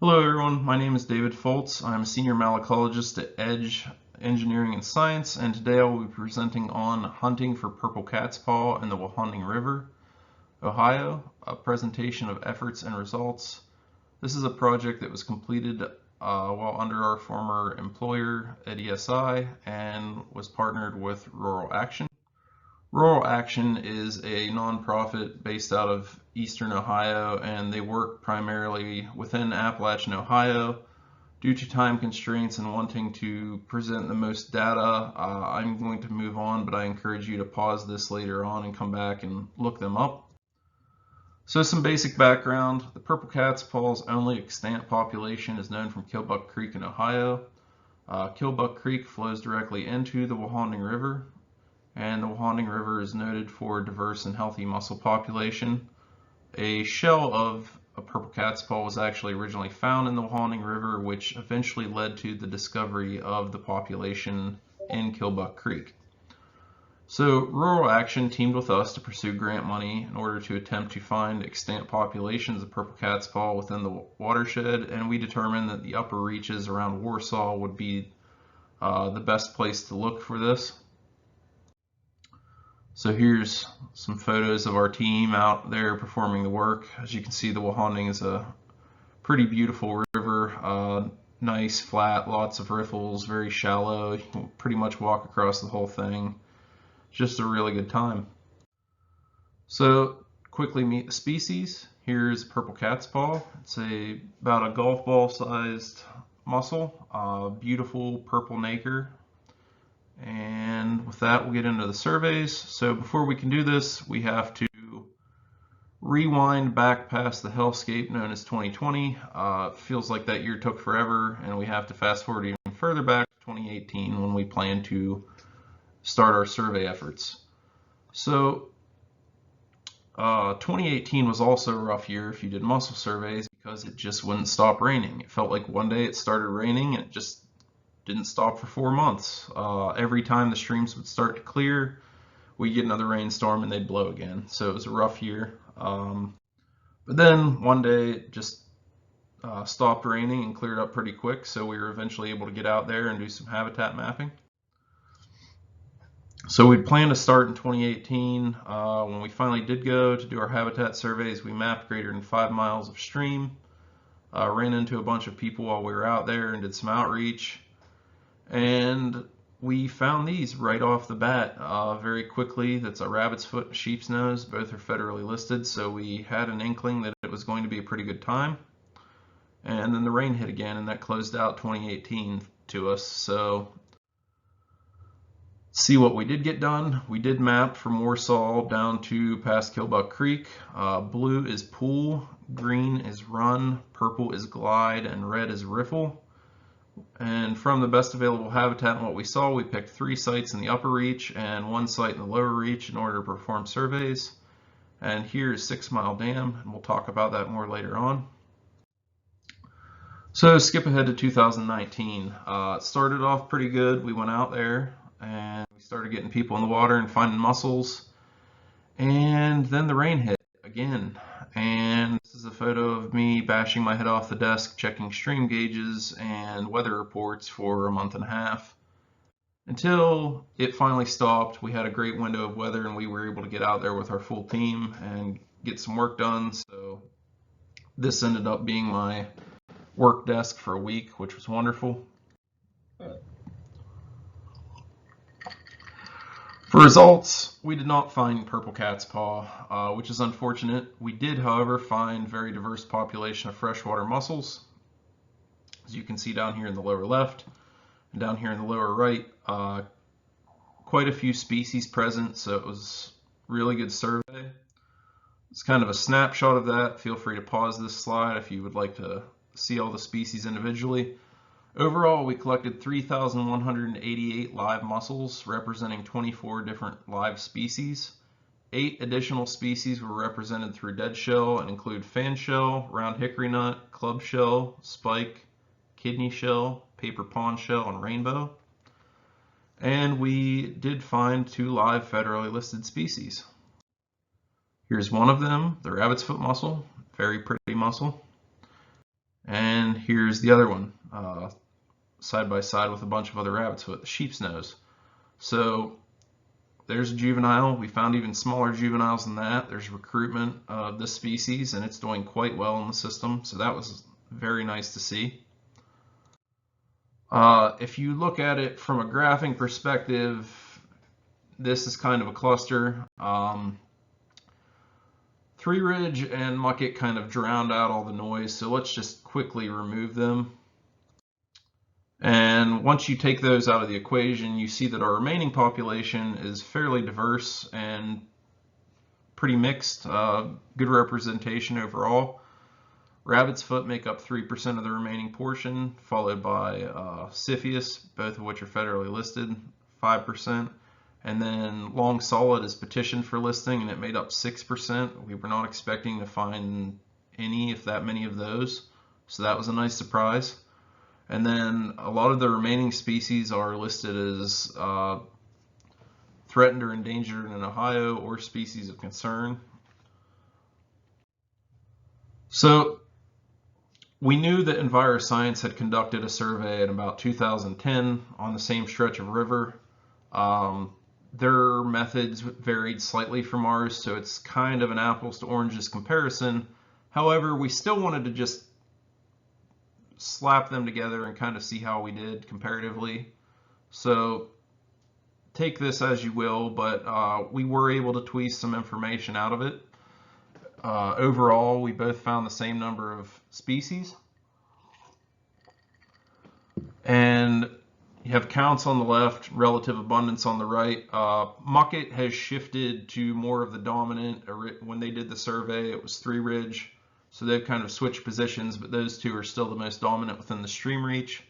Hello everyone, my name is David Foltz. I'm a senior malacologist at Edge Engineering and Science, and today I will be presenting on hunting for purple catspaw in the Walhonding River, Ohio, a presentation of efforts and results. This is a project that was completed while under our former employer at ESI and was partnered with Rural Action. Rural Action is a nonprofit based out of Eastern Ohio, and they work primarily within Appalachian, Ohio. Due to time constraints and wanting to present the most data, I'm going to move on, but I encourage you to pause this later on and come back and look them up. So some basic background. The purple catspaw's only extant population is known from Killbuck Creek in Ohio. Killbuck Creek flows directly into the Walhonding River, and the Walhonding River is noted for a diverse and healthy mussel population. A shell of a purple catspaw was actually originally found in the Walhonding River, which eventually led to the discovery of the population in Killbuck Creek. So Rural Action teamed with us to pursue grant money in order to attempt to find extant populations of purple catspaw within the watershed, and we determined that the upper reaches around Warsaw would be the best place to look for this. So here's some photos of our team out there performing the work. As you can see, the Walhonding is a pretty beautiful river, nice, flat, lots of riffles, very shallow. You can pretty much walk across the whole thing. Just a really good time. So quickly meet the species. Here's purple catspaw. It's about a golf ball sized mussel, beautiful purple nacre. And with that, we'll get into the surveys. So before we can do this, we have to rewind back past the hellscape known as 2020. Feels like that year took forever, and we have to fast forward even further back to 2018 when we plan to start our survey efforts. So 2018 was also a rough year if you did mussel surveys because it just wouldn't stop raining. It felt like one day it started raining and it just didn't stop for 4 months. Every time the streams would start to clear, we'd get another rainstorm and they'd blow again. So it was a rough year. But then one day it just stopped raining and cleared up pretty quick. So we were eventually able to get out there and do some habitat mapping. So we planned to start in 2018. When we finally did go to do our habitat surveys, we mapped greater than 5 miles of stream, ran into a bunch of people while we were out there and did some outreach. And we found these right off the bat very quickly. That's a rabbit's foot and sheep's nose. Both are federally listed, so we had an inkling that it was going to be a pretty good time. And then the rain hit again, and that closed out 2018 to us. So see what we did get done. We did map from Warsaw down to past Killbuck Creek. Blue is pool, green is run, purple is glide, and red is riffle. And from the best available habitat and what we saw, we picked 3 sites in the upper reach and 1 site in the lower reach in order to perform surveys. And here's 6 Mile Dam, and we'll talk about that more later on. So skip ahead to 2019. It started off pretty good. We went out there and we started getting people in the water and finding mussels. And then the rain hit again. And this is a photo of me bashing my head off the desk, checking stream gauges and weather reports for a month and a half until it finally stopped. We had a great window of weather and we were able to get out there with our full team and get some work done. So this ended up being my work desk for a week, which was wonderful. For results, we did not find purple catspaw, which is unfortunate. We did, however, find very diverse population of freshwater mussels. As you can see down here in the lower left and down here in the lower right, quite a few species present, so it was a really good survey. It's kind of a snapshot of that. Feel free to pause this slide if you would like to see all the species individually. Overall, we collected 3,188 live mussels representing 24 different live species. 8 additional species were represented through dead shell and include fan shell, round hickory nut, club shell, spike, kidney shell, paper pond shell, and rainbow. And we did find 2 live federally listed species. Here's one of them, the rabbit's foot mussel, very pretty mussel. And here's the other one, side by side with a bunch of other rabbit's foot, the sheep's nose. So there's a juvenile. We found even smaller juveniles than that. There's recruitment of this species, and it's doing quite well in the system. So that was very nice to see. If you look at it from a graphing perspective, this is kind of a cluster. Three Ridge and Mucket kind of drowned out all the noise, so let's just quickly remove them. And once you take those out of the equation, you see that our remaining population is fairly diverse and pretty mixed, good representation overall. Rabbit's foot make up 3% of the remaining portion, followed by Cepheus, both of which are federally listed, 5%. And then long solid is petitioned for listing, and it made up 6%. We were not expecting to find any, if that many of those. So that was a nice surprise. And then a lot of the remaining species are listed as threatened or endangered in Ohio or species of concern. So we knew that EnviroScience had conducted a survey in about 2010 on the same stretch of river. Their methods varied slightly from ours, so it's kind of an apples to oranges comparison. However, we still wanted to just slap them together and kind of see how we did comparatively. So take this as you will, but we were able to tweeze some information out of it. Overall, we both found the same number of species. And you have counts on the left, relative abundance on the right. Mucket has shifted to more of the dominant. When they did the survey, it was Three Ridge. So they've kind of switched positions, but those two are still the most dominant within the stream reach.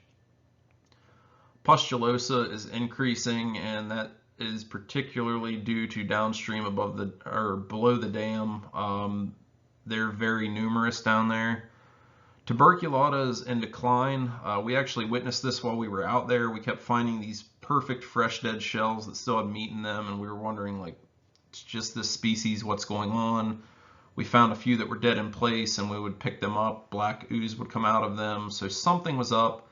Pustulosa is increasing, and that is particularly due to downstream above the or below the dam. They're very numerous down there. Tuberculata is in decline. We actually witnessed this while we were out there. We kept finding these perfect fresh dead shells that still had meat in them, and we were wondering, like, it's just this species, what's going on? We found a few that were dead in place, and we would pick them up. Black ooze would come out of them, so something was up.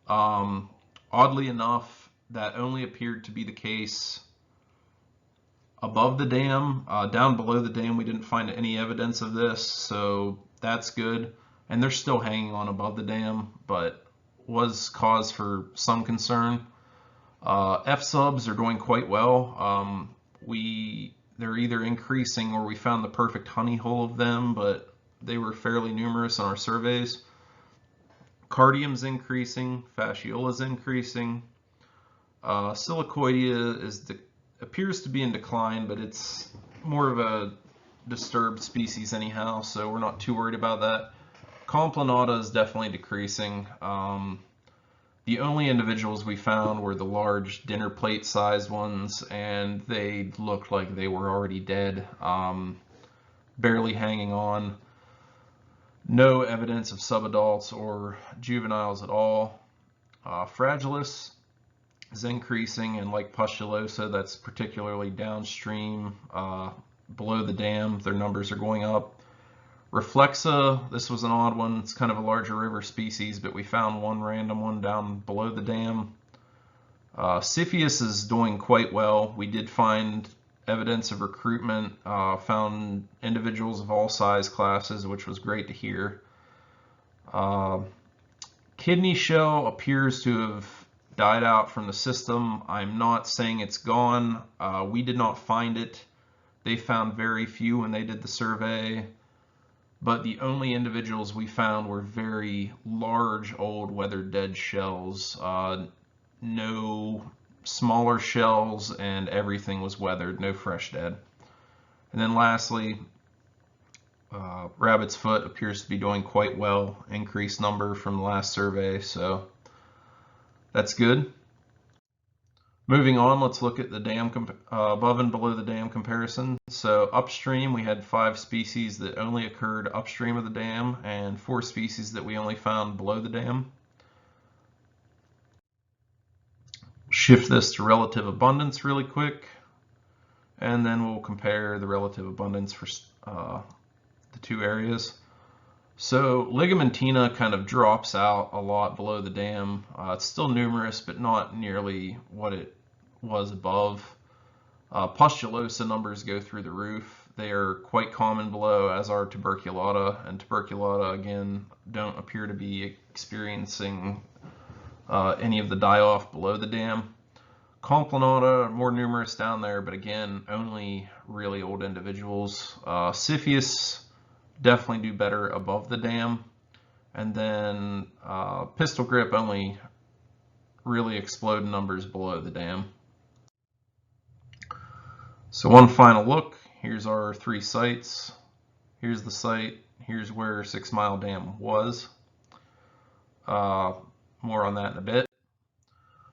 Oddly enough, that only appeared to be the case above the dam. Down below the dam, we didn't find any evidence of this, so that's good. And they're still hanging on above the dam, but was cause for some concern. F-subs are doing quite well. They're either increasing or we found the perfect honey hole of them, but they were fairly numerous on our surveys. Cardium's increasing, Fasciola's increasing. Silicoidea appears to be in decline, but it's more of a disturbed species anyhow, so we're not too worried about that. Complanata is definitely decreasing. The only individuals we found were the large dinner plate sized ones, and they looked like they were already dead, barely hanging on. No evidence of subadults or juveniles at all. Fragilis is increasing, and like Pustulosa, that's particularly downstream, below the dam, their numbers are going up. Reflexa, this was an odd one. It's kind of a larger river species, but we found one random one down below the dam. Cepheus is doing quite well. We did find evidence of recruitment, found individuals of all size classes, which was great to hear. Kidney shell appears to have died out from the system. I'm not saying it's gone. We did not find it. They found very few when they did the survey. But the only individuals we found were very large, old, weathered dead shells. No smaller shells, and everything was weathered, no fresh dead. And then lastly, rabbit's foot appears to be doing quite well, increased number from the last survey, so that's good. Moving on, let's look at the dam above and below the dam comparison. So upstream, we had 5 species that only occurred upstream of the dam and 4 species that we only found below the dam. Shift this to relative abundance really quick, and then we'll compare the relative abundance for the 2 areas. So Ligamentina kind of drops out a lot below the dam. It's still numerous, but not nearly what it was above. Pustulosa numbers go through the roof. They are quite common below, as are tuberculata, and tuberculata, again, don't appear to be experiencing any of the die-off below the dam. Complanata are more numerous down there, but again, only really old individuals. Siphius definitely do better above the dam. And then pistol grip only really explode numbers below the dam. So one final look. Here's our 3 sites. Here's the site. Here's where 6 Mile Dam was. More on that in a bit.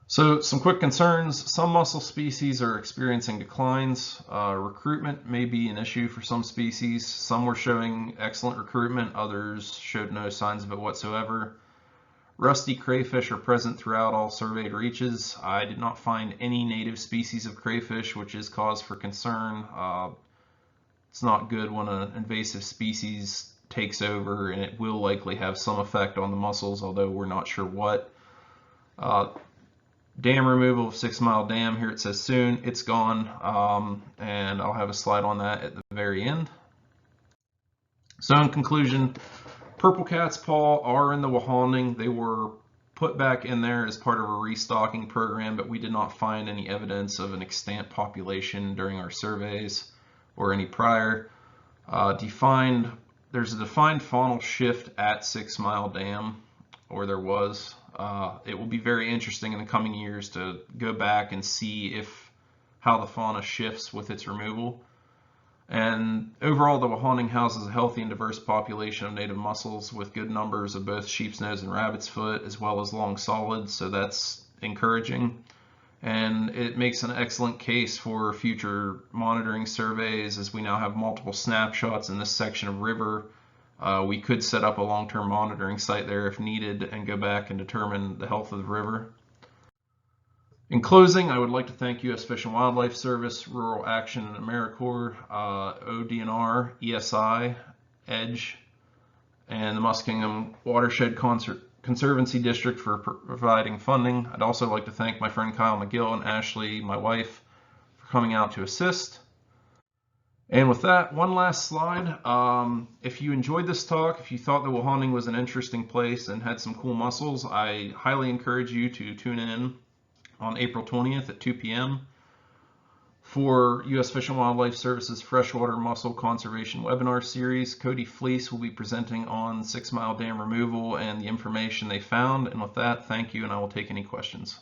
So some quick concerns. Some mussel species are experiencing declines. Recruitment may be an issue for some species. Some were showing excellent recruitment. Others showed no signs of it whatsoever. Rusty crayfish are present throughout all surveyed reaches. I did not find any native species of crayfish, which is cause for concern. It's not good when an invasive species takes over, and it will likely have some effect on the mussels, although we're not sure what. Dam removal of 6 Mile Dam, here it says soon. It's gone, and I'll have a slide on that at the very end. So in conclusion, Purple Catspaw are in the Walhonding. They were put back in there as part of a restocking program, but we did not find any evidence of an extant population during our surveys or any prior. There's a defined faunal shift at 6 Mile Dam, or there was. It will be very interesting in the coming years to go back and see how the fauna shifts with its removal. And overall, the Walhonding houses a healthy and diverse population of native mussels with good numbers of both sheep's nose and rabbit's foot, as well as long solids, so that's encouraging. And it makes an excellent case for future monitoring surveys, as we now have multiple snapshots in this section of river. We could set up a long-term monitoring site there if needed and go back and determine the health of the river. In closing, I would like to thank U.S. Fish and Wildlife Service, Rural Action and AmeriCorps, ODNR, ESI, EDGE, and the Muskingum Watershed Conservancy District for providing funding. I'd also like to thank my friend Kyle McGill and Ashley, my wife, for coming out to assist. And with that, one last slide. If you enjoyed this talk, if you thought the Walhonding was an interesting place and had some cool mussels, I highly encourage you to tune in on April 20th at 2 p.m. for U.S. Fish and Wildlife Service's Freshwater Mussel Conservation Webinar Series. Cody Fleece will be presenting on 6 Mile Dam removal and the information they found. And with that, thank you, and I will take any questions.